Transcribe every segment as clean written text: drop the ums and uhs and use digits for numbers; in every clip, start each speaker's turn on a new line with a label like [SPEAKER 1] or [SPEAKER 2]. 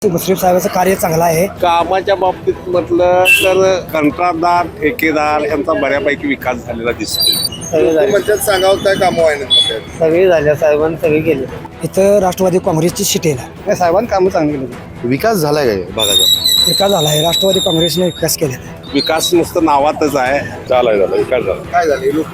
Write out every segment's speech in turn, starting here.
[SPEAKER 1] मुश्रीफ साहेबांचं कार्य चांगलं आहे.
[SPEAKER 2] कामाच्या बाबतीत म्हटलं तर कंत्राटदार ठेकेदार यांचा बऱ्यापैकी विकास झालेला दिसतोय.
[SPEAKER 3] म्हणतात सांगावं काय कामं आहे ना
[SPEAKER 1] सगळी झाल्या साहेबांनी सगळी केली. इथं राष्ट्रवादी काँग्रेसची सीट आहे. साहेबांनी कामं चांगली केली.
[SPEAKER 3] विकास झालाय काय भागाचा?
[SPEAKER 1] विकास झाला आहे. राष्ट्रवादी काँग्रेसने विकास केला.
[SPEAKER 2] विकास नुसतं नावातच आहे. झाला विकास झाला.
[SPEAKER 3] काय झाले लोक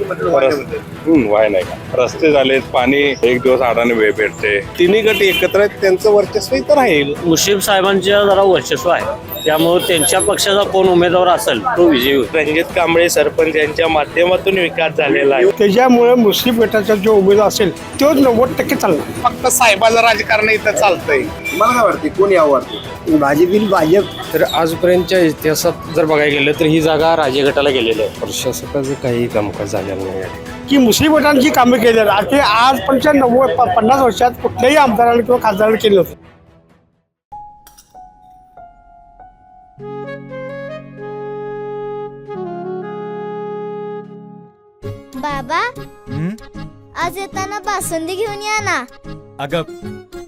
[SPEAKER 2] वाय नाही का रस्ते झालेत, पाणी एक दिवस आडाने वेळ भेटते. तिन्ही गट एकत्र आहेत, त्यांचं वर्चस्व इथं राहील.
[SPEAKER 4] मुश्रीफ साहेबांच्या जरा वर्चस्व आहे, त्यामुळे त्यांच्या पक्षाचा कोण उमेदवार असेल तो विजयी होईल.
[SPEAKER 5] रणजित कांबळे सरपंच यांच्या माध्यमातून विकास झालेला आहे.
[SPEAKER 1] त्याच्यामुळे मुस्लिम गटाचा जो उमेदवार असेल तो 90% चालणार.
[SPEAKER 2] फक्त साहेबाचं राजकारण इथं चालतंय.
[SPEAKER 3] मला काय वाटते कोण यावं वाटते?
[SPEAKER 1] भाजप
[SPEAKER 6] तर आजपर्यंतच्या इतिहासात जर बघायला गेलं तर ही जागा राजे गटाला गेलेली आहे. प्रशासकाचं काही कामकाज झालेलं नाही आहे
[SPEAKER 1] की मुस्लिम गटांची कामं केली ते आजपर्यंत 50 वर्षात कुठल्याही आमदारांनी किंवा खासदारांनी केलं होतं.
[SPEAKER 7] बाबा आज येताना बासुंदी घेऊन या ना.
[SPEAKER 8] अगं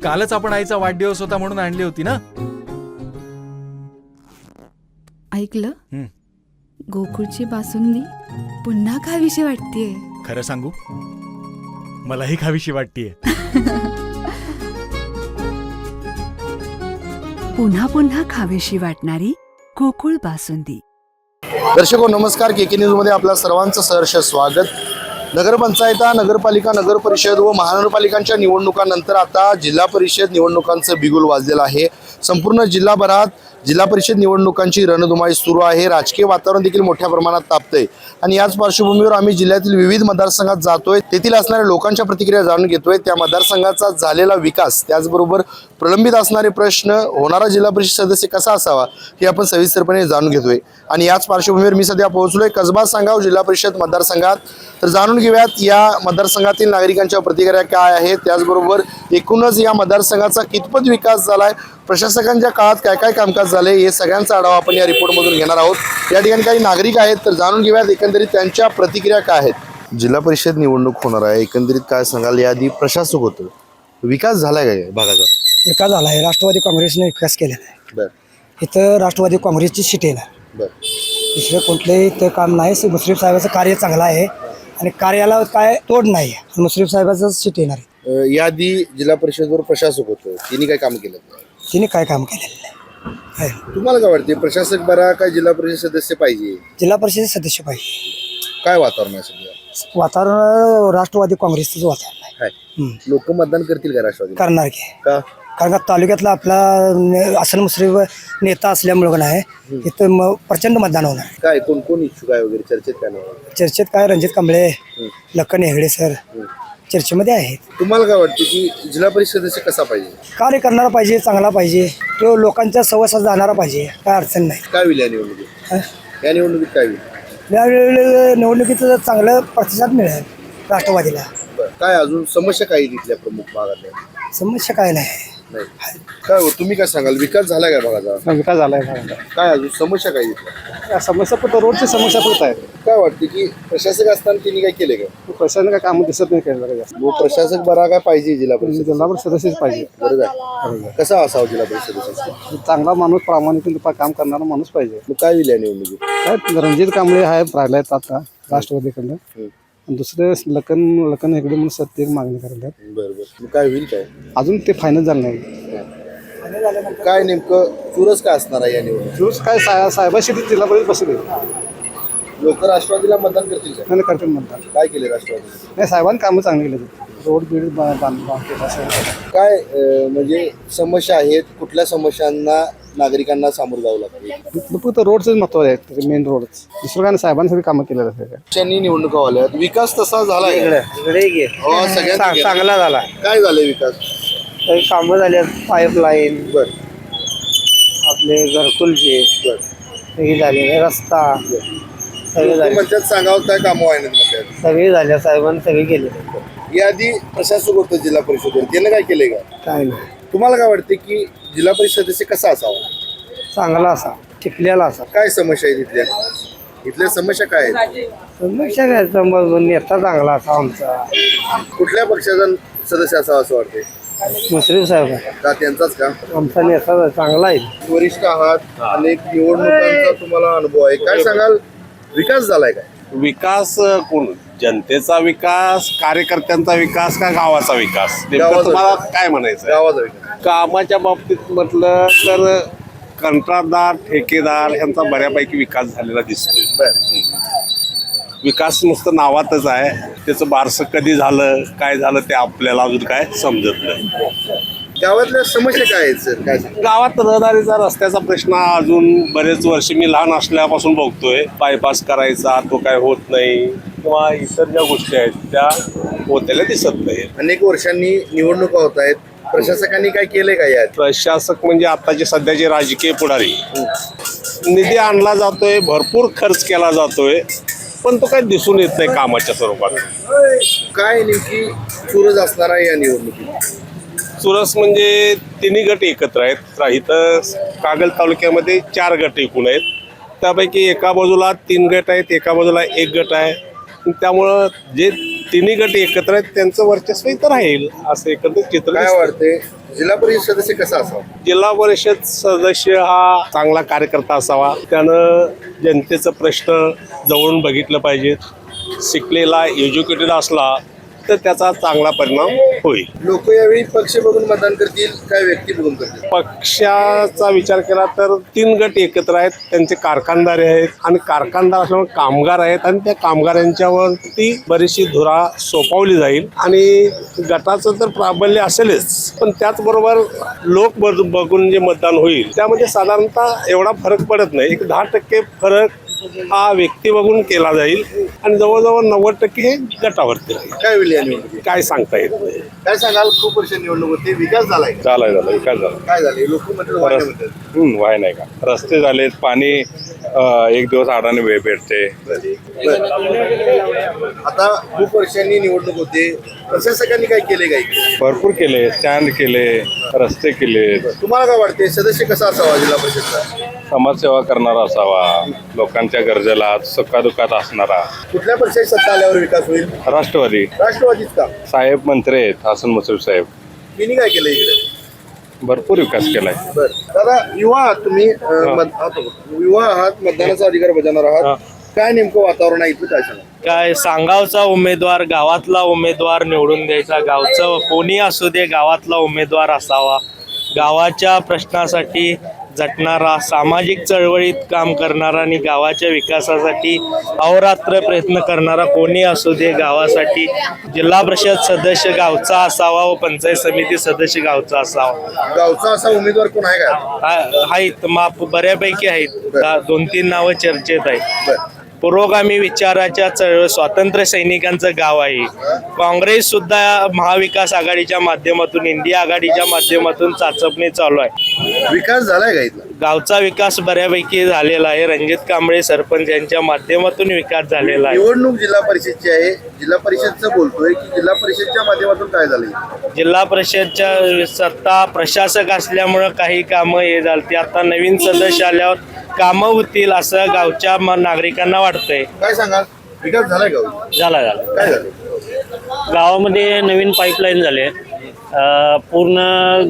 [SPEAKER 8] कालच आपण आईचा वाढदिवस होता म्हणून आणली होती ना.
[SPEAKER 9] ऐकलं गोकुळची बासुंदी पुन्हा खावीशी वाटतेय.
[SPEAKER 8] खरं सांगू मलाही खावीशी वाटतेय.
[SPEAKER 9] पुन्हा पुन्हा खावीशी वाटणारी गोकुळ बासुंदी.
[SPEAKER 3] दर्शको नमस्कार. केके न्यूज मध्ये आपल्या सर्वांचं सहर्ष स्वागत. नगरपंचायता, नगरपालिका, नगर परिषद व महानगरपालिकांच्या निवडणुकांनंतर आता जिल्हा परिषद निवडणुकांचं बिगुल वाजलेलं आहे. संपूर्ण जिल्हाभरात जिल्हा परिषद निवडणुकांची रणधुमाळी सुरू आहे. राजकीय वातावरण देखील मोठ्या प्रमाणात तापतंय आणि याच पार्श्वभूमीवर आम्ही जिल्ह्यातील विविध मतदारसंघात जातोय, तेथील असणाऱ्या लोकांच्या प्रतिक्रिया जाणून घेतोय. त्या मतदारसंघाचा झालेला विकास, त्याचबरोबर प्रलंबित असणारे प्रश्न, होणारा जिल्हा परिषद सदस्य कसा असावा हे आपण सविस्तरपणे जाणून घेतोय. आणि याच पार्श्वभूमीवर मी सध्या पोहोचलोय कसबा सांगाव जिल्हा परिषद मतदारसंघात. तर जाणून घेऊयात या मतदारसंघातील नागरिकांच्या प्रतिक्रिया काय आहेत, त्याचबरोबर एकूणच या मतदारसंघाचा कितपत विकास झालाय, प्रशासकांच्या काळात काय काय कामकाज झाले, हे सगळ्यांचा आढावा आपण या रिपोर्टमधून घेणार आहोत. या ठिकाणी काही नागरिक आहेत, तर जाणून घेऊयात एकंदरीत त्यांच्या प्रतिक्रिया काय आहेत. जिल्हा परिषद निवडणूक होणार आहे, एकंदरीत काय सांगाल? याआधी प्रशासक होतं, विकास झालाय काय भागाचा?
[SPEAKER 1] विकास झाला आहे. राष्ट्रवादी काँग्रेसने विकास केलेला आहे. इथं राष्ट्रवादी काँग्रेसची सीट आहे. दुसरं कुठलंही इथं काम नाही. मुश्रीफ साहेबांचं कार्य चांगलं आहे आणि कार्याला काय तोड नाही. मुश्रीफ साहेबांचं सीट येणार आहे.
[SPEAKER 3] याआधी जिल्हा परिषदवर प्रशासक होतं, तिने काय काम केलं?
[SPEAKER 1] तिने काय काम केलेलं नाही.
[SPEAKER 3] तुम्हाला काय वाटते, प्रशासक बरा काय जिल्हा परिषद सदस्य पाहिजे?
[SPEAKER 1] जिल्हा परिषद सदस्य पाहिजे.
[SPEAKER 3] काय वातावरण आहे सध्या?
[SPEAKER 1] वातावरण राष्ट्रवादी काँग्रेसचं वातावरण आहे.
[SPEAKER 3] लोक मतदान करतील का राष्ट्रवादी?
[SPEAKER 1] करणार की,
[SPEAKER 3] का?
[SPEAKER 1] कारण का तालुक्यातला आपला असल मुश्रीफ नेता असल्यामुळे नाही इथं प्रचंड मतदान होणार.
[SPEAKER 3] काय कोण कोण इच्छुक आहे वगैरे चर्चेत काय नाव?
[SPEAKER 1] चर्चेत काय रणजित कांबळे, लखन हेगडे सर चर्चेमध्ये आहेत.
[SPEAKER 3] तुम्हाला काय वाटतं की जिल्हा परिषद सदस्य कसा पाहिजे?
[SPEAKER 1] कार्य करणारा पाहिजे, चांगला पाहिजे, तो लोकांच्या सहवासात जाणारा पाहिजे. काय अडचण नाही.
[SPEAKER 3] काय होईल या निवडणुकीत? या निवडणुकीत काय होईल?
[SPEAKER 1] यावेळी निवडणुकीचं चांगलं प्रतिसाद मिळेल राष्ट्रवादीला.
[SPEAKER 3] काय अजून समस्या काय तिथल्या प्रमुख भागातल्या?
[SPEAKER 1] समस्या काय नाही.
[SPEAKER 3] काय हो, तुम्ही काय सांगाल? विकास झाला काय भागाचा?
[SPEAKER 1] विकास झालाय.
[SPEAKER 3] काय अजून समस्या काय तिथल्या?
[SPEAKER 1] समस्या पण रोडची समस्या पण आहे.
[SPEAKER 3] काय वाटते की प्रशासक असताना तिने काय केले का?
[SPEAKER 1] पैशाने काय काम दिसत नाही केलं.
[SPEAKER 3] मग प्रशासक बरा काय पाहिजे जिल्हा परिषद?
[SPEAKER 1] जिल्हा सदस्यच पाहिजे.
[SPEAKER 3] बरोबर. कसा असावा जिल्हा परिषद सदस्य?
[SPEAKER 1] चांगला माणूस, प्रामाणिक काम करणारा माणूस पाहिजे.
[SPEAKER 3] मग काय होईल या निवडणुकीत?
[SPEAKER 1] काय रणजित कांबळे आहे राहिलाय आता राष्ट्रवादीकडनं. दुसरे लखन हेगडे म्हणून सत्य मागणी करतात.
[SPEAKER 3] बरोबर. मग काय होईल काय?
[SPEAKER 1] अजून ते फायनल झालं नाही.
[SPEAKER 3] काय नेमकं चुरस काय असणार आहे या निवडणुकीत?
[SPEAKER 1] काय साहेबाशी जिल्हा परिषद बसले
[SPEAKER 3] लोक राष्ट्रवादीला मतदान करतील का?
[SPEAKER 1] नाही करतील म्हणतात.
[SPEAKER 3] काय केले राष्ट्रवादी?
[SPEAKER 1] नाही, साहेबांनी कामं चांगली केली. रोड बीड
[SPEAKER 3] काय म्हणजे समस्या आहेत, कुठल्या समस्यांना नागरिकांना सामोरं जावं लागतं?
[SPEAKER 1] फक्त रोडच महत्व आहे, मेन रोडच. दुसरं काय साहेबांनी सगळी कामं केलेलं आहे.
[SPEAKER 3] पक्षांनी निवडणुका झाल्या, विकास तसा झाला
[SPEAKER 1] चांगला झाला.
[SPEAKER 3] काय झालंय विकास?
[SPEAKER 1] काही कामं झाली, पाईपलाईन,
[SPEAKER 3] बर
[SPEAKER 1] आपले घरकुलचे हे झाले, रस्ता सगळे झाले.
[SPEAKER 3] म्हणतात सांगावं काय कामं आहे ना?
[SPEAKER 1] सगळी झाल्या. साहेबांनी सगळी केली.
[SPEAKER 3] याआधी प्रशासक होतं जिल्हा परिषदेवर, त्याने काय केलंय का?
[SPEAKER 1] काय नाही.
[SPEAKER 3] तुम्हाला काय वाटते की जिल्हा परिषद सदस्य कसा असावा?
[SPEAKER 1] चांगला असा, टिकलेला असा.
[SPEAKER 3] काय समस्या आहे तिथल्या? इथल्या समस्या काय आहेत?
[SPEAKER 1] समस्या काय, नेता चांगला असा आमचा.
[SPEAKER 3] कुठल्या पक्षाचा सदस्य असावा असं वाटते?
[SPEAKER 1] मुश्रीफ साहेब
[SPEAKER 3] का त्यांचाच का?
[SPEAKER 1] आमचा नेता चांगला आहे.
[SPEAKER 3] वरिष्ठ आहात, अनेक निवडणुकांचा तुम्हाला अनुभव आहे. काय सांगाल, विकास झालाय काय?
[SPEAKER 2] विकास कोण, जनतेचा विकास, कार्यकर्त्यांचा विकास का गावाचा विकास, नेमकं
[SPEAKER 3] गावाचा
[SPEAKER 2] तुम्हाला
[SPEAKER 3] विकास.
[SPEAKER 2] काय म्हणायचं?
[SPEAKER 3] गावाचा विकास.
[SPEAKER 2] कामाच्या बाबतीत म्हटलं तर कंत्राटदार, ठेकेदार यांचा बऱ्यापैकी विकास झालेला दिसतोय. विकास नुसतं नावातच आहे, त्याचं बारसं कधी झालं, काय झालं ते आपल्याला अजून काय समजत नाही.
[SPEAKER 3] गावातल्या समस्या काय आहेत सर? काय सांगाल?
[SPEAKER 2] गावात रहदारीचा, रस्त्याचा प्रश्न अजून बरेच वर्ष मी लहान असल्यापासून बघतोय. बायपास करायचा, तो काय होत नाही, किंवा इतर ज्या गोष्टी आहेत त्या होत्याला दिसत नाही.
[SPEAKER 3] अनेक वर्षांनी निवडणुका होत आहेत, प्रशासकांनी काय केलंय का यात?
[SPEAKER 2] प्रशासक म्हणजे आताचे सध्याचे राजकीय पुढारी, निधी आणला जातोय, भरपूर खर्च केला जातोय, पण तो काही दिसून येत नाही कामाच्या स्वरूपात.
[SPEAKER 3] काय नेमकी चुरस असणार आहे या निवडणुकीत?
[SPEAKER 2] चुरस म्हणजे तिन्ही गट एकत्र आहेत. इथं कागल तालुक्यामध्ये 4 गट एकूण आहेत. त्यापैकी एका बाजूला 3 गट आहेत, एका बाजूला 1 गट आहे. त्यामुळं जे तिन्ही गट एकत्र आहेत त्यांचं वर्चस्व इथं राहील असं एकंदरीत चित्र
[SPEAKER 3] काय
[SPEAKER 2] दिसतंय.
[SPEAKER 3] वाटते, जिल्हा परिषद सदस्य कसा असावा?
[SPEAKER 2] जिल्हा परिषद सदस्य हा चांगला कार्यकर्ता असावा. त्यानं जनतेचं प्रश्न जवळून बघितलं पाहिजेत. शिकलेला, एज्युकेटेड असला तर त्याचा चांगला परिणाम होईल.
[SPEAKER 3] लोक यावेळी पक्ष बघून मतदान करतील, काय व्यक्ती बघून करतील?
[SPEAKER 2] पक्षाचा विचार केला तर 3 गट एकत्र आहेत, त्यांचे कारखानदार आहेत आणि कारखानदार असल्यामुळे कामगार आहेत आणि त्या कामगारांच्यावरती बरीचशी धुरा सोपवली जाईल आणि गटाचं तर प्राबल्य असेलच, पण त्याचबरोबर लोक बघून जे मतदान होईल त्यामध्ये साधारणतः एवढा फरक पडत नाही. एक 10% फरक हा व्यक्ती बघून केला जाईल आणि जवळजवळ 90% हे गटावरती राहील.
[SPEAKER 3] काय होईल या निवडणुकीत?
[SPEAKER 2] काय सांगता येत नाही.
[SPEAKER 3] काय सांगाल, खूप वर्ष निवडणूक होते, विकास झालाय का?
[SPEAKER 2] झालाय विकास झाला.
[SPEAKER 3] काय झाले? लोक म्हणतात
[SPEAKER 2] व्हाय नाही का, रस्ते झालेत, पाणी 1 दिवस आडाने भेटते.
[SPEAKER 3] आता खूप वर्षांनी निवडणूक होते, प्रशासकांनी काय केले काय?
[SPEAKER 2] भरपूर केले, स्टँड केले, रस्ते केले.
[SPEAKER 3] तुम्हाला काय वाटते, सदस्य कसा असावा जिल्हा परिषदचा?
[SPEAKER 2] समाजसेवा करणारा असावा, लोकांच्या गरजेला सुखादुखात असणारा.
[SPEAKER 3] कुठल्या पक्षाची सत्ता आल्यावर विकास होईल?
[SPEAKER 2] राष्ट्रवादी
[SPEAKER 3] राष्ट्रवादीच का?
[SPEAKER 2] साहेब मंत्री आहेत, हसन मुश्रीफ साहेब,
[SPEAKER 3] तिने काय केलं इकडे?
[SPEAKER 2] भरपूर विकास केलाय.
[SPEAKER 3] बर दादा, युवा आहात तुम्ही, युवा आहात, मतदानाचा अधिकार बजावणार आहात. काय नेमकं वातावरण आहे इथलं, काय सांगा?
[SPEAKER 5] काय सांगावचा उमेदवार, गावातला उमेदवार निवडून द्यायचा. गावचं कोणी असू दे, गावातला उमेदवार असावा. गावाच्या प्रश्नासाठी झटणारा, सामाजिक चळवळीत काम करणारा आणि गावाच्या विकासासाठी अहोरात्र प्रयत्न करणारा कोणी असू दे, गावासाठी जिल्हा परिषद सदस्य गावचा असावा व पंचायत समिती सदस्य गावचा असावा.
[SPEAKER 3] गावचा असा उमेदवार कोण आहे का?
[SPEAKER 5] आहेत, बऱ्यापैकी आहेत. 2-3 नावं चर्चेत आहेत.
[SPEAKER 3] बर,
[SPEAKER 5] पुरोगामी विचाराच्या चळवळ स्वातंत्र्य सैनिकांचं गाव आहे. काँग्रेस सुद्धा महाविकास आघाडीच्या माध्यमातून, इंडिया आघाडीच्या माध्यमातून चाचपणी चालू आहे.
[SPEAKER 3] विकास झालाय का इथला?
[SPEAKER 5] गावचा विकास बऱ्यापैकी झालेला आहे. रणजित कांबळे सरपंच यांच्या माध्यमातून विकास झालेला आहे.
[SPEAKER 3] निवडणूक जिल्हा परिषदची आहे, जिल्हा परिषदचं बोलतोय की जिल्हा परिषदच्या माध्यमातून काय झालंय?
[SPEAKER 5] जिल्हा परिषदच्या सत्ता प्रशासक असल्यामुळं काही कामं हे झाली. आता नवीन सदस्य आल्यावर कामं होतील असं गावच्या नागरिकांना वाटतंय.
[SPEAKER 3] काय सांगाल, विकास झालाय गाव?
[SPEAKER 5] झाला
[SPEAKER 3] काय झालं?
[SPEAKER 5] गावामध्ये नवीन पाईपलाईन झाले, पूर्ण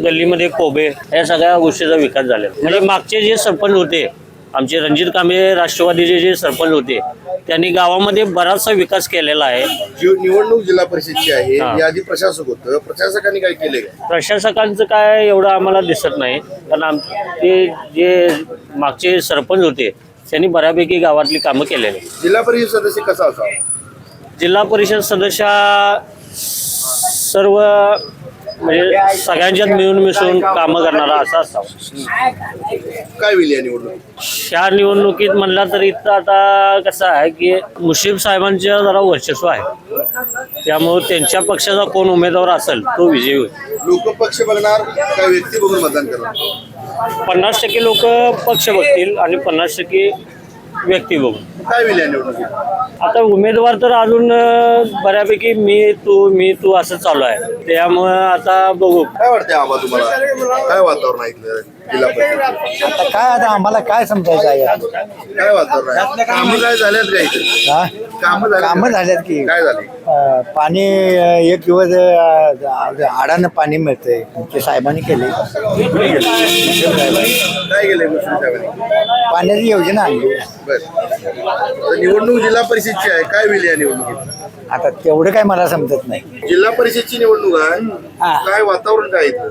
[SPEAKER 5] गल्लीमध्ये कोबे, या सगळ्या गोष्टीचा विकास झालेला. म्हणजे मागचे जे सरपंच होते, आमचे रणजित कांबळे राष्ट्रवादीचे जे सरपंच होते, त्यांनी गावामध्ये बराचसा विकास केलेला आहे.
[SPEAKER 3] निवडणूक जिल्हा परिषदची आहे, याआधी प्रशासक होतं, प्रशासकांनी काय केले?
[SPEAKER 5] प्रशासकांचं काय एवढं आम्हाला दिसत नाही, कारण ते जे मागचे सरपंच होते त्यांनी बऱ्यापैकी गावातली कामं केलेली.
[SPEAKER 3] जिल्हा परिषद सदस्य कसा असावा?
[SPEAKER 5] जिल्हा परिषद सदस्य सर्व म्हणजे सगळ्यांच्यात मिळून मिसळून कामं करणारा असा असावा.
[SPEAKER 3] काय होईल या निवडणूक?
[SPEAKER 5] ह्या निवडणुकीत म्हणला तरी इथं आता कसं आहे की मुश्रीफ साहेबांचं जरा वर्चस्व आहे, त्यामुळे त्यांच्या पक्षाचा कोण उमेदवार असेल तो विजयी होईल.
[SPEAKER 3] लोक पक्ष बघणार, काय व्यक्ती बघून मतदान करणार?
[SPEAKER 5] 50% लोक पक्ष बघतील आणि 50% व्यक्ती बघून.
[SPEAKER 3] काय होईल या निवडणुकीत?
[SPEAKER 4] आता उमेदवार तर अजून बऱ्यापैकी मी तू असं चालू आहे. त्यामुळं आता बघू.
[SPEAKER 3] काय वाटतंय आबा तुम्हाला? काय वातावरण आहे इथलं जिल्हा परिषद?
[SPEAKER 1] आता काय आता आम्हाला काय समजायचं आहे
[SPEAKER 3] काय वातावरण आहे? कामं काय झाल्यात का इथे?
[SPEAKER 1] कामं झाल्यात की
[SPEAKER 3] काय झाले?
[SPEAKER 1] पाणी एक दिवस आडानं पाणी मिळतंय ते साहेबांनी केले.
[SPEAKER 3] काय गेले मुस्लिम साहेबांनी?
[SPEAKER 1] पाण्याची योजना आणली.
[SPEAKER 3] बरं. निवडणूक जिल्हा परिषदची आहे, काय होईल या निवडणुकीत?
[SPEAKER 1] आता तेवढं काय मला समजत नाही.
[SPEAKER 3] जिल्हा परिषदची निवडणूक आहे, काय वातावरण काय इथं?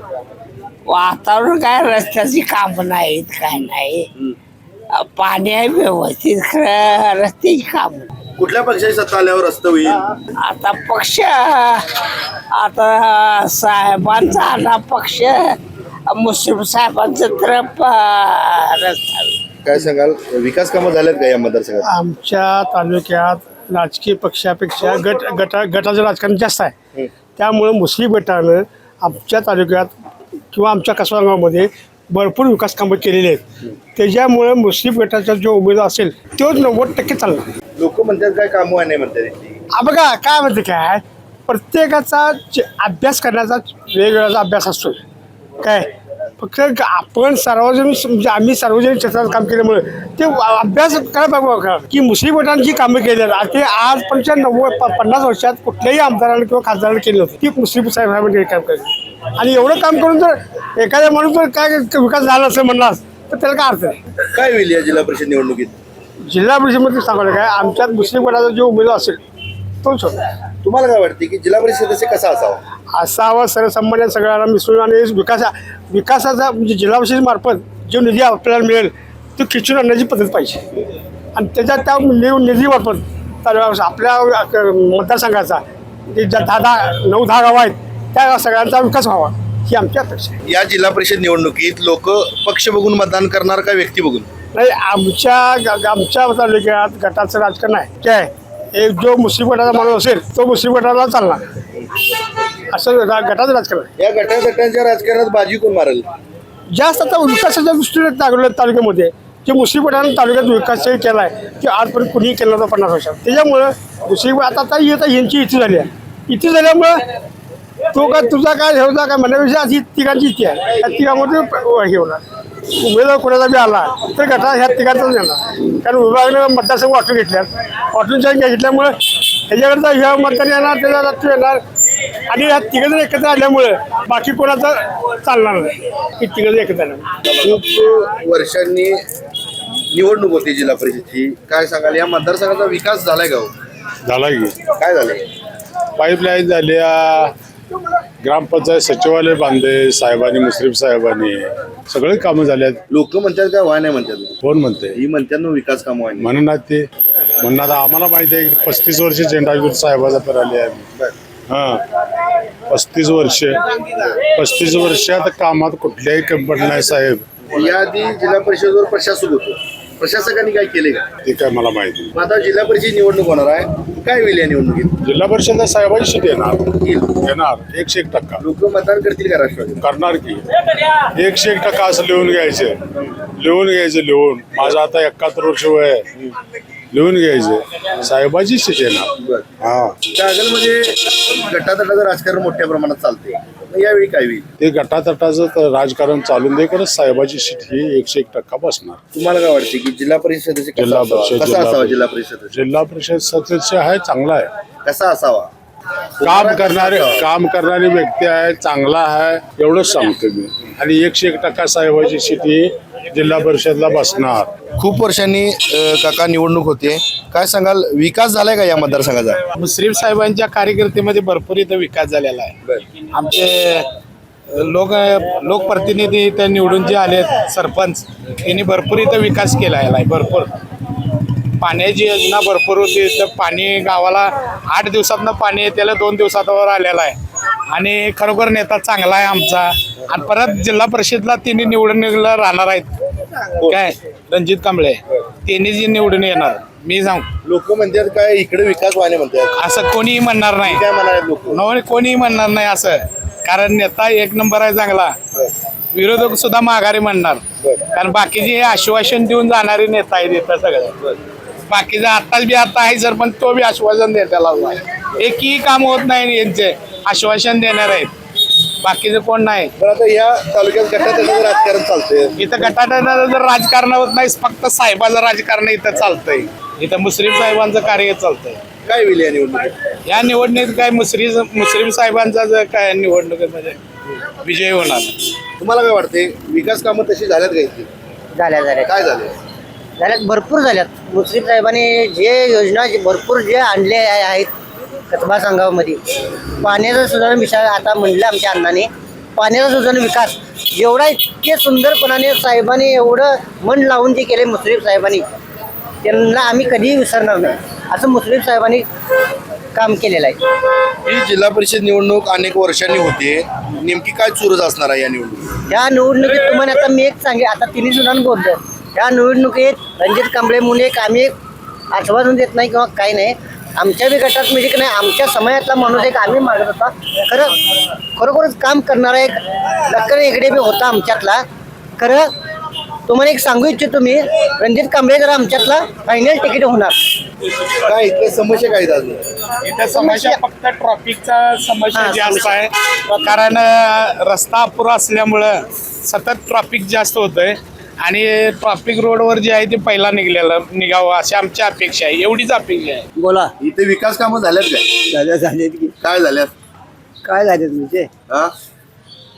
[SPEAKER 10] वातावरण काय रस्त्याची काम नाहीत काय नाही. पाणी आहे व्यवस्थित, खरं रस्त्याची काम.
[SPEAKER 3] कुठल्या पक्षाची सत्ता आल्यावर रस्ता होईल?
[SPEAKER 10] आता पक्ष आता साहेबांचा आला पक्ष, मुस्लिम साहेबांचं तर रस्ता.
[SPEAKER 3] काय सांगाल, विकास कामं झाल्यात का या मतदारसंघात?
[SPEAKER 11] आमच्या तालुक्यात राजकीय पक्षापेक्षा गटाचं राजकारण जास्त आहे. त्यामुळं मुस्लिम गटानं आमच्या तालुक्यात किंवा आमच्या कसबा गावामध्ये भरपूर विकास कामं केलेली आहेत. त्याच्यामुळे मुस्लिम गटाचा जो उमेदवार असेल तो 90% चालला.
[SPEAKER 3] लोक म्हणतात काय कामं आहे नाही म्हणतात.
[SPEAKER 11] बघा काय म्हणते काय, प्रत्येकाचा अभ्यास करण्याचा वेगवेगळा अभ्यास असतो. काय फक्त आपण सार्वजनिक म्हणजे आम्ही सार्वजनिक क्षेत्रात काम केल्यामुळे ते अभ्यास करायला बघा की मुस्लिम गटांची कामं केली आहेत. ते आजपर्यंत 50 वर्षात कुठल्याही आमदाराने किंवा खासदाराने केली होती ती मुस्लिम साहेबांनी काम केली. आणि एवढं काम करून जर एखाद्या माणूस जर काय विकास झाला असं म्हणला तर त्याला काय अर्थ नाही.
[SPEAKER 3] काय होईल या जिल्हा परिषद निवडणुकीत?
[SPEAKER 11] जिल्हा परिषदेमध्ये सांगायला काय, आमच्यात मुस्लिम गटाचा जो उमेदवार असेल तोच होता.
[SPEAKER 3] तुम्हाला काय वाटते की जिल्हा परिषद सदस्य कसा असावा?
[SPEAKER 11] असावा सर्वसामान्य सगळ्यांना मिसळून आणि विकासाचा म्हणजे जिल्हा परिषद मार्फत जो निधी आपल्याला मिळेल तो खिचून आणण्याची पद्धत पाहिजे. आणि त्याच्यात त्या निधीमार्फत आपल्या मतदारसंघाचा जे 9-10 गावं आहेत त्या सगळ्यांचा विकास व्हावा ही आमची अपेक्षा आहे.
[SPEAKER 3] या जिल्हा परिषद निवडणुकीत लोक पक्ष बघून मतदान करणार का व्यक्ती बघून?
[SPEAKER 11] नाही, आमच्या तालुक्यात गटाचं राजकारण आहे. काय एक जो मुस्लिम गटाचा माणूस असेल तो मुस्लिम गटाला चालणार असं गटाचं राजकारण आहे.
[SPEAKER 3] या गटाच्या राजकारणात बाजी कोण मारेल?
[SPEAKER 11] जास्त आता विकासाच्या दृष्टीने तालुक्यामध्ये जे मुस्लिम गटाने तालुक्यात विकास केला आहे ते आजपर्यंत कुणीही केला होता 50 वर्षात. त्याच्यामुळं मुस्लिम आता यांची इच्छा झाली आहे. इच्छा झाल्यामुळं तो काय तुझा काय हे होता काय म्हणण्यापेक्षा अशी तिघांची इच्छा आहे. त्या तिघांमध्ये हे होणार. उमेदवार कोणाचा बी आला तर गटा ह्या तिघांचाच येणार. कारण विभागानं मतदारसंघ वाटून वाटून घेतल्यामुळं ह्याच्याकडचा ह्या मतदान येणार त्याचा तो येणार आणि ह्या तिघं एकत्र आल्यामुळं बाकी कोणाचं चालणार नाही. ही तिघं एकत्र आल्यामुळे
[SPEAKER 3] खूप वर्षांनी निवडणूक होती जिल्हा परिषदची, काय सांगाल या मतदारसंघाचा विकास झालाय का?
[SPEAKER 2] झाला की
[SPEAKER 3] काय झालंय?
[SPEAKER 2] पाईपलाईन झाल्या, ग्रामपंचायत सचिवालय बांधले साहेबांनी, मुस्लिम साहेबांनी, सगळे कामं झाल्यात.
[SPEAKER 3] लोक म्हणतात काय व्हाय नाही म्हणतात?
[SPEAKER 2] कोण म्हणते?
[SPEAKER 3] ही म्हणतात ना विकास कामं व्हाय नाही.
[SPEAKER 2] म्हणणार ते म्हणणार. आम्हाला माहिती आहे 35 वर्ष झेंडावीर साहेबाचा पर आले आहे. हां 35 वर्षात कामात कुठल्याही कंपनी नाही साहेब.
[SPEAKER 3] याआधी जिल्हा परिषदेवर प्रशासक होतो, प्रशासकांनी काय केले का
[SPEAKER 2] ते काय मला माहिती नाही.
[SPEAKER 3] आता जिल्हा परिषद निवडणूक होणार आहे, काय होईल या निवडणुकीत?
[SPEAKER 2] जिल्हा परिषद साहेबांची सीट येणार 101%.
[SPEAKER 3] लोक मतदान करतील का राष्ट्रवादी?
[SPEAKER 2] करणार की 101% असं लिहून घ्यायचं. माझं आता 71 वर्ष वय आहे. लिहून घ्यायचं, साहेबाची सीट येणार. हा
[SPEAKER 3] कागलमध्ये गटातटाचं राजकारण मोठ्या प्रमाणात चालते, यावेळी काय होईल?
[SPEAKER 2] ते गटातटाचं राजकारण चालून दे, कारण साहेबाची सीट ही 101% बसणार.
[SPEAKER 3] तुम्हाला काय वाटते की जिल्हा परिषद सदस्य कसा असावा? जिल्हा परिषद
[SPEAKER 2] सदस्य आहे, चांगला आहे.
[SPEAKER 3] कसा असावा?
[SPEAKER 2] काम करणारी व्यक्ती आहे, चांगला आहे, एवढंच सांगतो मी. आणि 101% साहेबाची सीट ही जिल्हा परिषदला बसणार.
[SPEAKER 3] खूप वर्षांनी काका निवडणूक होते, काय सांगाल विकास झालाय का या मतदारसंघाचा?
[SPEAKER 6] मुस्लिम साहेबांच्या कार्यकर्तेमध्ये भरपूर इथं विकास झालेला आहे. आमचे लोकप्रतिनिधी इथं निवडून जे आले सरपंच यांनी भरपूर इथं विकास केला आहे. भरपूर पाण्याची योजना भरपूर होती. तर पाणी गावाला 8 दिवसातनं पाणी येत्याला 2 दिवसावर आलेलं आहे. आणि खरोखर नेता चांगला आहे आमचा. आणि परत जिल्हा परिषदला तिन्ही निवडणुकीला राहणार आहेत. काय रणजित कांबळे त्यांनी जी निवडून येणार मी सांग.
[SPEAKER 3] लोक म्हणतात काय इकडे विकास व्हायला म्हणतात,
[SPEAKER 6] असं कोणीही म्हणणार नाही.
[SPEAKER 3] काय म्हणाले लोक?
[SPEAKER 6] कोणीही म्हणणार नाही असं, कारण नेता 1 नंबर आहे चांगला. विरोधक सुद्धा माघारी म्हणणार, कारण बाकीचे हे आश्वासन देऊन जाणारे नेता आहेत इथं सगळं. बाकीचं आताच बी आता आहे सरपंच, तो बी आश्वासन द्यायला आहे. एकही काम होत नाही यांचे, आश्वासन देणार आहेत, बाकीचं कोण नाही.
[SPEAKER 3] पण आता या तालुक्यात गटातटाचं राजकारण चालतंय.
[SPEAKER 6] इथं गटाटटाचं जर राजकारण होत नाही, फक्त साहेबाचं राजकारण इथं चालतंय. इथं मुश्रीफ साहेबांचं कार्य चालतंय.
[SPEAKER 3] काय होईल या निवडणुकीत?
[SPEAKER 6] या निवडणुकीत काय मुश्रीफ साहेबांचा जर काय निवडणुकीमध्ये विजय होणार.
[SPEAKER 3] तुम्हाला काय वाटते, विकास कामं तशी झाल्यात का इथे?
[SPEAKER 1] झाल्या
[SPEAKER 3] काय झाले?
[SPEAKER 1] झाल्यात भरपूर झाल्यात. मुस्लिम साहेबांनी जे योजना भरपूर जे आणले आहेत कसबा संघामध्ये, पाण्याचा सुद्धा विषय आता म्हणलं आमच्या अण्णाने, पाण्याचा सुद्धा विकास एवढा इतके सुंदरपणाने साहेबांनी एवढं मन लावून जे केले मुस्लिम साहेबांनी, त्यांना आम्ही कधीही विसरणार नाही. असं मुस्लिम साहेबांनी काम केलेलं आहे.
[SPEAKER 3] ही जिल्हा परिषद निवडणूक अनेक वर्षांनी होते, नेमकी काय चुरस असणार आहे या निवडणुकीत?
[SPEAKER 1] या निवडणुकीत तुम्हाला आता मी एक सांगे, आता तिन्ही सुद्धा बोलतो, या निवडणुकीत रणजित कांबळे म्हणून एक आम्ही आश्वासन देत नाही किंवा काही नाही, आमच्या बी गटात म्हणजे की नाही, आमच्या समयातला माणूस एक आम्ही मागत होता, खरोखरच काम करणारा एक लक्कन इकडे बी होता आमच्यातला. खरं तुम्हाला एक सांगू इच्छितो मी, रणजित कांबळे जर आमच्यातला फायनल तिकीट होणार.
[SPEAKER 3] काय इथल्या समस्या काय अजून?
[SPEAKER 6] इथं समस्या फक्त ट्रॉफिकचा समस्या जास्त आहे, कारण रस्ता अपुरा असल्यामुळं सतत ट्रॉफिक जास्त होतंय आणि ट्रॉफिक रोडवर जे आहे ते पहिला निघावं अशी आमची अपेक्षा आहे. एवढीच अपेक्षा आहे.
[SPEAKER 1] बोला.
[SPEAKER 3] इथे विकास कामं झाल्यात काय?
[SPEAKER 1] झालेत की
[SPEAKER 3] काय झाल्यात?
[SPEAKER 1] काय झालेत म्हणजे
[SPEAKER 3] हा,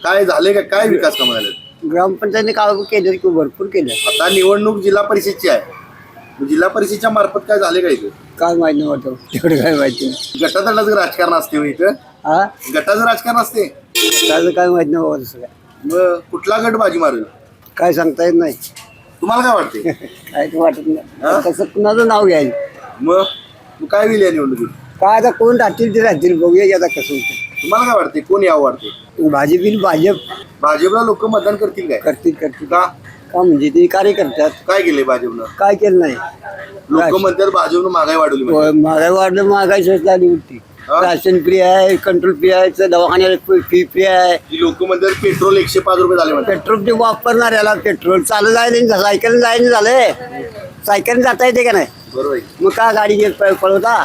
[SPEAKER 3] काय झाले का? काय विकास कामं झालेत?
[SPEAKER 1] ग्रामपंचायतीने काम केलं की भरपूर केलं.
[SPEAKER 3] आता निवडणूक जिल्हा परिषदची आहे, जिल्हा परिषदच्या मार्फत काय झाले का इथे?
[SPEAKER 1] काय माहिती नव्हतं तेवढं, काय माहिती नाही.
[SPEAKER 3] गटातटाचं राजकारण असते हो इथं?
[SPEAKER 1] हा,
[SPEAKER 3] गटाचं राजकारण असते.
[SPEAKER 1] त्याचं काय माहिती नव्हतं सगळं.
[SPEAKER 3] मग कुठला गट बाजी मारेल
[SPEAKER 1] काय सांगता येत नाही.
[SPEAKER 3] तुम्हाला काय वाटते?
[SPEAKER 1] काय ते वाटत नाही. तसं कुणाचं नाव घ्यायचं.
[SPEAKER 3] मग काय होईल या निवडणुकीत?
[SPEAKER 1] काय आता कोण राहतील ते राहतील, बघूया की आता कसं होतं.
[SPEAKER 3] तुम्हाला काय वाटते, कोण यावं वाटते? भाजपला लोक मतदान करतील काय?
[SPEAKER 1] करतील
[SPEAKER 3] का?
[SPEAKER 1] का म्हणजे ते कार्य करतात.
[SPEAKER 3] काय केले भाजपनं?
[SPEAKER 1] काय केलं नाही.
[SPEAKER 3] लोक म्हणतात भाजपनं महागाई वाढवली म्हणतात.
[SPEAKER 1] महागाई वाढलं, महागाई स्वस्त झाली होती. राशन फ्री आहे, कंट्रोल फ्री आहे, दवाखान्याला फी फ्री आहे.
[SPEAKER 3] लोक म्हणतात पेट्रोल 105 रुपये झाले म्हणतात.
[SPEAKER 1] पेट्रोल ते वापरणाऱ्याला पेट्रोल चालू जायला, सायकल जायला झालंय. सायकल जाता येते का नाही?
[SPEAKER 3] बरोबर.
[SPEAKER 1] मग का गाडी घेत पळवता?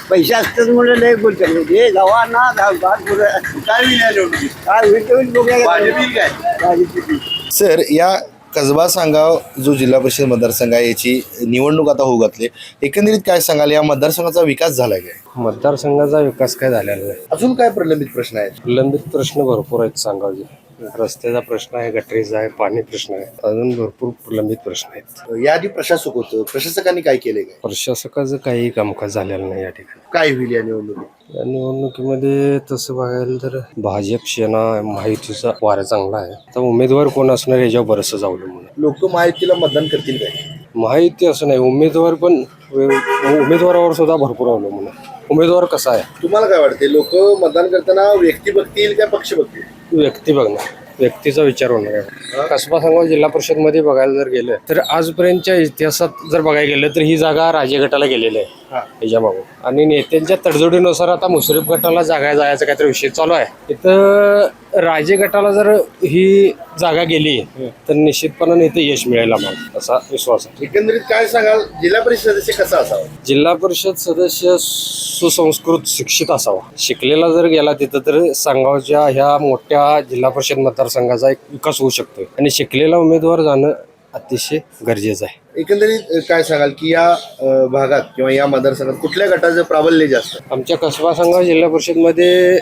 [SPEAKER 1] पैसे असतात म्हणून लय बोलतात. हे जावा ना,
[SPEAKER 3] काय होईल या निवडणुकीत?
[SPEAKER 1] काय होईल ते होईल, बघूया.
[SPEAKER 3] भाजप येईल काय? सर, या कसबा सांगाव जो जिल्हा परिषद मतदारसंघ आहे याची निवडणूक आता होऊ घातली, एकंदरीत काय सांगाल, या मतदारसंघाचा विकास झालाय काय?
[SPEAKER 5] मतदारसंघाचा विकास काय झालेला नाही.
[SPEAKER 3] अजून काय प्रलंबित प्रश्न आहेत?
[SPEAKER 5] प्रलंबित प्रश्न भरपूर आहेत सांगावचे. रस्त्याचा प्रश्न आहे, गटरीचा आहे, पाणी प्रश्न आहे, अजून भरपूर प्रलंबित प्रश्न आहेत.
[SPEAKER 3] याआधी प्रशासक होतं, प्रशासकांनी काय केले काय?
[SPEAKER 5] प्रशासकाचं काही कामकाज झालेलं नाही या ठिकाणी.
[SPEAKER 3] काय होईल या निवडणुकीत?
[SPEAKER 5] या निवडणुकीमध्ये तसं बघायला तर भाजप, सेना, महायुतीचा वारा चांगला आहे. तर उमेदवार कोण असणार याच्यावर बरंचसं अवलंबून आहे.
[SPEAKER 3] लोक महायुतीला मतदान करतील काय?
[SPEAKER 5] महायुती असं नाही, उमेदवार पण उमेदवारावर सुद्धा भरपूर अवलंबून आहे. उमेदवार कसा आहे?
[SPEAKER 3] तुम्हाला काय वाटते, लोक मतदान करताना व्यक्ती बघतील का पक्ष बघतील?
[SPEAKER 5] व्यक्ती बघणार, व्यक्तीचा विचार होणार आहे. कसबा सांगाव जिल्हा परिषद मध्ये बघायला जर गेलं तर आजपर्यंतच्या इतिहासात जर बघायला गेलं तर ही जागा राजे गटाला गेलेली आहे ह्याच्यामागून. आणि नेत्यांच्या तडजोडीनुसार आता मुश्रीफ गटाला जागा जायचा काहीतरी विषय चालू आहे. इथं राजे गटाला जर ही जागा गेली तर निश्चितपणाने इथे यश मिळेल आम्हाला, असा विश्वास आहे.
[SPEAKER 3] एकंदरीत काय सांगाल, जिल्हा परिषद सदस्य कसा असावा?
[SPEAKER 5] जिल्हा परिषद सदस्य सुसंस्कृत, शिक्षित असावा. शिकलेला जर गेला तिथं तर सांगावच्या ह्या मोठ्या जिल्हा परिषद मतदारसंघाचा एक विकास होऊ शकतो आणि शिकलेला उमेदवार जाणं अतिशय गरजेचं आहे.
[SPEAKER 3] एकंदरीत काय सांगाल की या भागात किंवा या मतदारसंघात कुठल्या गटाचं प्राबल्य जास्त?
[SPEAKER 5] आमच्या कसबा सांगाव जिल्हा परिषदमध्ये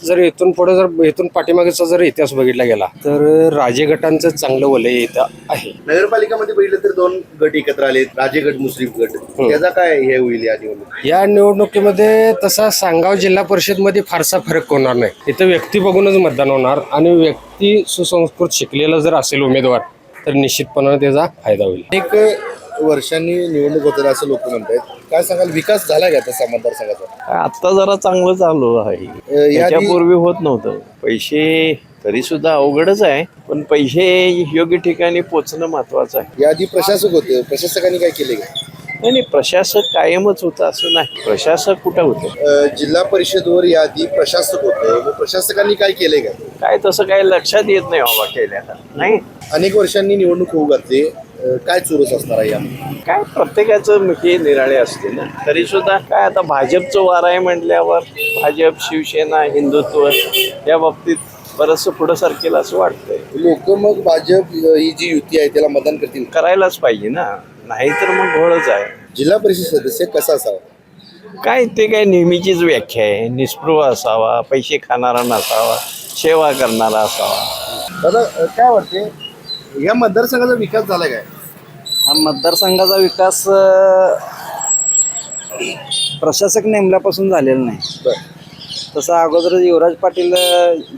[SPEAKER 5] जर इथून पुढे जर इथून पाठीमागेचा जर इतिहास बघितला गेला तर राजे गटांचं चांगलं वलय इथं आहे.
[SPEAKER 3] नगरपालिकामध्ये बघितलं तर 2 गट एकत्र आले, राजे गट, मुस्लिम गट. त्याचा काय हे होईल या निवडणुकीत?
[SPEAKER 5] या निवडणुकीमध्ये तसा सांगाव जिल्हा परिषदमध्ये फारसा फरक होणार नाही. इथं व्यक्ती बघूनच मतदान होणार आणि व्यक्ती सुसंस्कृत शिकलेला जर असेल उमेदवार तर निश्चितपणाने त्याचा फायदा होईल.
[SPEAKER 3] एक वर्षांनी निवडणूक होते असं लोक म्हणतात. काय सांगाल, विकास झाला का तसा मतदारसंघाचा?
[SPEAKER 4] आता जरा चांगलं चालू आहे, याच्यापूर्वी होत नव्हतं. पैसे तरी सुद्धा अवघडच आहे, पण पैसे योग्य ठिकाणी पोचणं महत्वाचं आहे.
[SPEAKER 3] याआधी प्रशासक होते, प्रशासकांनी काय केले का?
[SPEAKER 4] नाही, प्रशासक कायमच होतं असं नाही. प्रशासक कुठं होतं?
[SPEAKER 3] जिल्हा परिषदवर यादी प्रशासक होतं, मग प्रशासकांनी काय केलंय का?
[SPEAKER 4] काय तसं काही लक्षात येत नाही बाबा केल्यानं. नाही
[SPEAKER 3] अनेक वर्षांनी निवडणूक होऊ घातली, काय चोरस असणार आहे या?
[SPEAKER 4] काय प्रत्येकाचं हे निराळे असते ना. तरी सुद्धा काय आता भाजपचं वार आहे म्हटल्यावर भाजप, शिवसेना, हिंदुत्व या बाबतीत बरंचसं पुढं सरकेल असं वाटतंय.
[SPEAKER 3] लोक मग भाजप ही जी युती आहे त्याला मतदान करतील?
[SPEAKER 4] करायलाच पाहिजे ना, नाही तर मग घोळच आहे.
[SPEAKER 3] जिल्हा परिषद सदस्य कसा असावा?
[SPEAKER 4] काय ते काय नेहमीचीच व्याख्या आहे. निस्पृह असावा, पैसे खाणारा नसावा, सेवा करणारा असावा.
[SPEAKER 3] दादा काय वाटते या मतदारसंघाचा विकास झालाय काय?
[SPEAKER 1] हा मतदारसंघाचा विकास प्रशासक नेमल्यापासून झालेला नाही. तसं अगोदर युवराज पाटील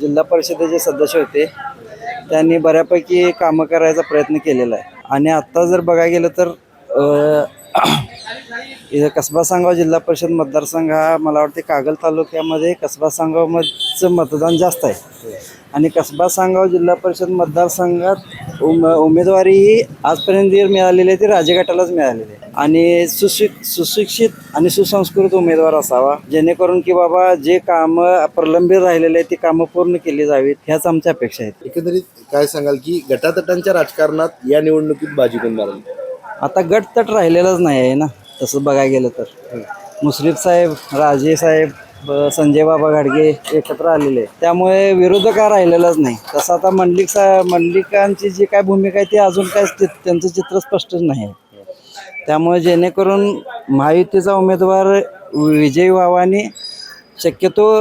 [SPEAKER 1] जिल्हा परिषदेचे सदस्य होते, त्यांनी बऱ्यापैकी कामं करायचा प्रयत्न केलेला आहे. आणि आत्ता जर बघायला गेलं तर इथं कसबा सांगाव जिल्हा परिषद मतदारसंघ हा मला वाटते कागल तालुक्यामध्ये कसबा सांगावचं मतदान जास्त आहे. आणि कसबा सांगाव जिल्हा परिषद मतदारसंघात उमेदवारी ही आजपर्यंत जे मिळालेली आहे ती राजगटालाच मिळालेली आहे. आणि सुशिक्षित आणि सुसंस्कृत उमेदवार असावा, जेणेकरून की बाबा जे कामं प्रलंबित राहिलेले आहेत ती कामं पूर्ण केली जावीत, ह्याच आमच्या अपेक्षा आहेत.
[SPEAKER 3] एकंदरीत काय सांगाल की गटातटांच्या राजकारणात या निवडणुकीत बाजी कोण मारेल?
[SPEAKER 1] आता गटतट राहिलेलाच नाही आहे ना. तसं बघायला गेलं तर मुश्रीफ साहेब, राजे साहेब, संजय बाबा घाडगे एकत्र आलेले, त्यामुळे विरोधक हा राहिलेलाच नाही. तसं आता मंडलिकांची जी काय भूमिका आहे ती अजून काय त्यांचं चित्र स्पष्टच नाही आहे. त्यामुळे जेणेकरून महायुतीचा उमेदवार विजयी व्हावा आणि शक्यतो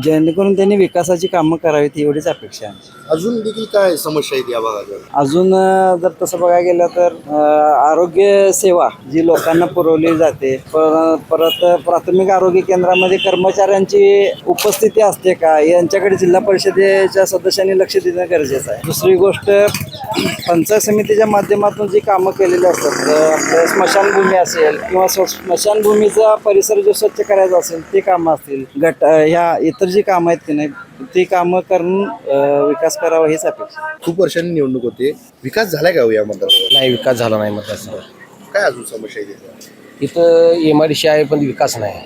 [SPEAKER 1] जेणेकरून त्यांनी विकासाची कामं करावीत एवढीच अपेक्षा आहे.
[SPEAKER 3] अजून देखील काय समस्या आहेत या भागात?
[SPEAKER 1] अजून जर तसं बघायला गेलं तर आरोग्य सेवा जी लोकांना पुरवली जाते, परत प्राथमिक आरोग्य केंद्रामध्ये कर्मचाऱ्यांची उपस्थिती असते का, यांच्याकडे जिल्हा परिषदेच्या सदस्यांनी लक्ष देणं गरजेचं आहे. दुसरी गोष्ट, पंचायत समितीच्या माध्यमातून जी कामं केलेली असतात, आपलं स्मशानभूमी असेल किंवा स्मशानभूमीचा परिसर जो स्वच्छ करायचा असेल ते कामं असतील, ह्या इतर जी कामं आहेत की नाही ती कामं करून विकास करावा हीच अपेक्षा.
[SPEAKER 3] खूप वर्षांनी निवडणूक होते, विकास झालाय का हो या मतदारसंघात?
[SPEAKER 12] नाही, विकास झाला नाही मतदारसंघात.
[SPEAKER 3] काय अजून समस्या आहे?
[SPEAKER 12] इथं MIDC आहे पण विकास नाही.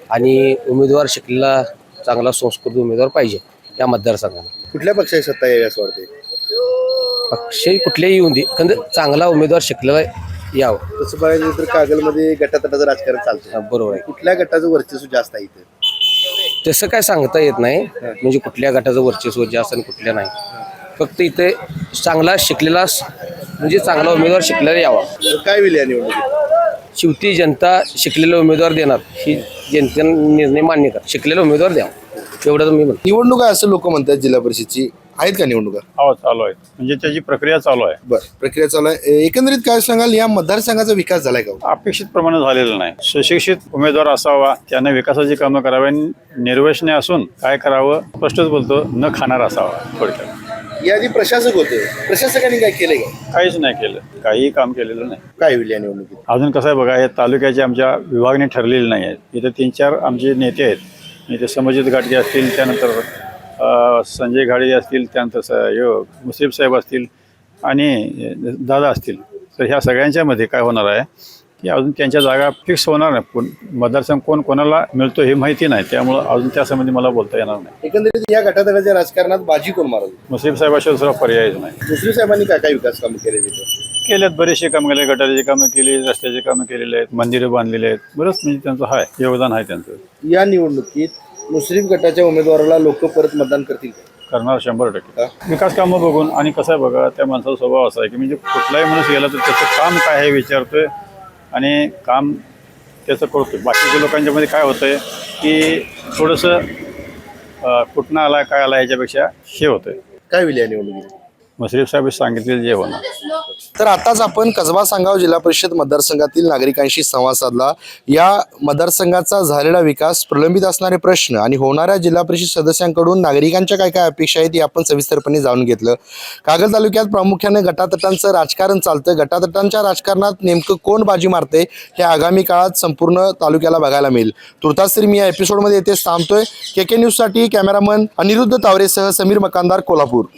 [SPEAKER 12] आणि उमेदवार शिकलेला चांगला संस्कृत उमेदवार पाहिजे या मतदारसंघाला.
[SPEAKER 3] कुठल्या पक्षाची सत्ता यावी असं वाटते?
[SPEAKER 12] पक्ष कुठलेही येऊन दे, पण चांगला उमेदवार शिकलेला यावं.
[SPEAKER 3] तसं बघायला गेलं तर कागलमध्ये गटातटाचं राजकारण चालतं.
[SPEAKER 12] बरोबर आहे.
[SPEAKER 3] कुठल्या गटाचं वर्चस्व जास्त आहे इथे?
[SPEAKER 12] तसं काय सांगता येत नाही, म्हणजे कुठल्या गटाचं वर्चस्व जास्त आणि कुठल्या नाही. फक्त इथे चांगला शिकलेला म्हणजे चांगला उमेदवार शिकलेला यावा.
[SPEAKER 3] काय होईल या निवडणुकीत?
[SPEAKER 12] शेवटी जनता शिकलेला उमेदवार देणार, ही जनतेने निर्णय मान्य कर, शिकलेला उमेदवार द्यावा एवढं मी म्हणतो.
[SPEAKER 3] निवडणूक आहे असं लोक म्हणतात जिल्हा परिषदची, आहेत का निवडणुका?
[SPEAKER 6] हो, चालू आहे, म्हणजे त्याची प्रक्रिया चालू आहे.
[SPEAKER 3] बरं, प्रक्रिया चालू आहे. एकंदरीत काय सांगाल या मतदारसंघाचा विकास झालाय का?
[SPEAKER 6] अपेक्षित प्रमाणे झालेलं नाही. सुशिक्षित उमेदवार असावा, त्याने विकासाची कामं करावी, निर्वेशने असून काय करावं स्पष्टच बोलतो, न खाणार असावा. थोडक्यात
[SPEAKER 3] याआधी प्रशासक होते, प्रशासकांनी काय केलंय का?
[SPEAKER 6] काहीच नाही केलं, काहीही काम केलेलं नाही.
[SPEAKER 3] काय होईल या निवडणुकीत?
[SPEAKER 6] अजून कसं आहे बघा, हे तालुक्याचे आमच्या विभागणी ठरलेली नाही आहेत. इथे 3-4 आमचे नेते आहेत. इथे समजित घाटगे असतील, त्यानंतर संजय घाडगे असतील, त्यानंतर मुश्रीफ साहेब असतील आणि दादा असतील. तर ह्या सगळ्यांच्यामध्ये काय होणार आहे की अजून त्यांच्या जागा फिक्स होणार नाही. मतदारसंघ कोणाला मिळतो हे माहिती नाही, त्यामुळं अजून त्यासंबंधी मला बोलता येणार नाही.
[SPEAKER 3] एकंदरीत या गटातटाच्या राजकारणात बाजी कोण मारल?
[SPEAKER 6] मुश्रीफ साहेबाशिवाय दुसरा पर्यायच नाही.
[SPEAKER 3] मुश्रीफ साहेबांनी काय काय विकास कामं केले तिथे?
[SPEAKER 6] केलेत, बरेचसे कामं केले, गटारीची कामं केली, रस्त्याची कामं केलेली आहेत, मंदिरं बांधलेली आहेत, बरंच म्हणजे त्यांचं आहे, योगदान आहे त्यांचं.
[SPEAKER 3] या निवडणुकीत मुश्रीफ गटाच्या उमेदवाराला लोक परत मतदान करतील का?
[SPEAKER 6] करणार 100%. विकास कामं बघून. आणि कसं आहे बघा, त्या माणसाचा स्वभाव असा आहे की म्हणजे कुठलाही माणूस गेला तर त्याचं काम काय आहे विचारतोय आणि काम त्याचं करतोय. बाकीच्या लोकांच्यामध्ये काय होतंय की थोडंसं कुठनं आला काय आला याच्यापेक्षा हे होतंय.
[SPEAKER 3] काय होईल या निवडणुकीत?
[SPEAKER 6] मुश्रीफ साहेब सांगितलेलं जे होणार.
[SPEAKER 3] तर आताच आपण कसबा सांगाव जिल्हा परिषद मतदारसंघातील नागरिकांशी संवाद साधला. या मतदारसंघाचा झालेला विकास, प्रलंबित असणारे प्रश्न आणि होणाऱ्या जिल्हा परिषद सदस्यांकडून नागरिकांच्या काय काय अपेक्षा आहेत हे आपण सविस्तरपणे जाणून घेतलं. कागल तालुक्यात प्रामुख्याने गटातटांचं राजकारण चालतं. गटातटांच्या राजकारणात नेमकं कोण बाजी मारते हे आगामी काळात संपूर्ण तालुक्याला बघायला मिळेल. तुर्तास तरी मी या एपिसोडमध्ये येथे थांबतोय. KK न्यूजसाठी कॅमेरामन अनिरुद्ध तावरेसह समीर मकानदार, कोल्हापूर.